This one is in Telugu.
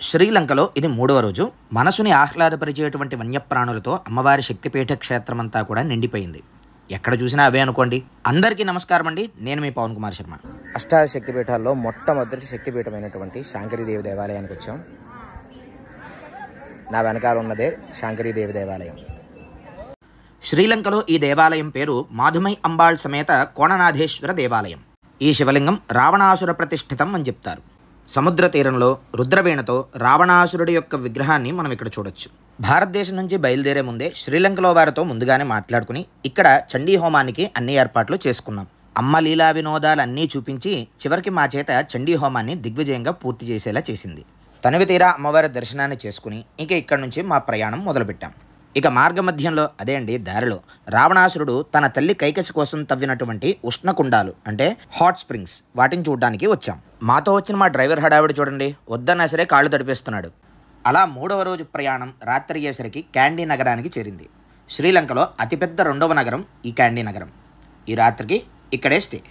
శ్రీలంకలో ఇది మూడవ రోజు. మనసుని ఆహ్లాదపరిచేటువంటి వన్యప్రాణులతో అమ్మవారి శక్తిపీఠ క్షేత్రమంతా కూడా నిండిపోయింది. ఎక్కడ చూసినా అవే అనుకోండి. అందరికీ నమస్కారం అండి. నేను మీ పవన్ కుమార్ శర్మ. అష్టాదశ శక్తిపీఠాల్లో మొట్టమొదటి శక్తిపీఠమైనటువంటి శాంకరీదేవి దేవాలయానికి వచ్చాం. నా వెనకాల ఉన్నదే శాంకరీదేవి దేవాలయం. శ్రీలంకలో ఈ దేవాలయం పేరు మాధుమై అంబాళ్ సమేత కోణనాథేశ్వర దేవాలయం. ఈ శివలింగం రావణాసుర ప్రతిష్ఠితం అని చెప్తారు. సముద్ర తీరంలో రుద్రవీణతో రావణాసురుడి యొక్క విగ్రహాన్ని మనం ఇక్కడ చూడొచ్చు. భారతదేశం నుంచి బయలుదేరే ముందే శ్రీలంకలో వారితో ముందుగానే మాట్లాడుకుని ఇక్కడ చండీ హోమానికి అన్ని ఏర్పాట్లు చేసుకున్నాం. అమ్మ లీలా వినోదాలన్నీ చూపించి చివరికి మా చేత చండీ హోమాన్ని దిగ్విజయంగా పూర్తి చేసేలా చేసింది. తనివి తీరా అమ్మవారి దర్శనాన్ని చేసుకుని ఇక ఇక్కడ నుంచి మా ప్రయాణం మొదలుపెట్టాం. ఇక మార్గమధ్యంలో అదే అండి దారిలో రావణాసురుడు తన తల్లి కైకసి కోసం తవ్వినటువంటి ఉష్ణకుండాలు అంటే హాట్ స్ప్రింగ్స్ వాటిని చూడడానికి వచ్చాం. మాతో వచ్చిన మా డ్రైవర్ హడావిడి చూడండి, వద్దన్నా సరే కాళ్ళు తడిపేస్తున్నాడు. అలా మూడవ రోజు ప్రయాణం రాత్రి అయ్యేసరికి క్యాండీ నగరానికి చేరింది. శ్రీలంకలో అతిపెద్ద రెండవ నగరం ఈ క్యాండీ నగరం. ఈ రాత్రికి ఇక్కడే స్టే.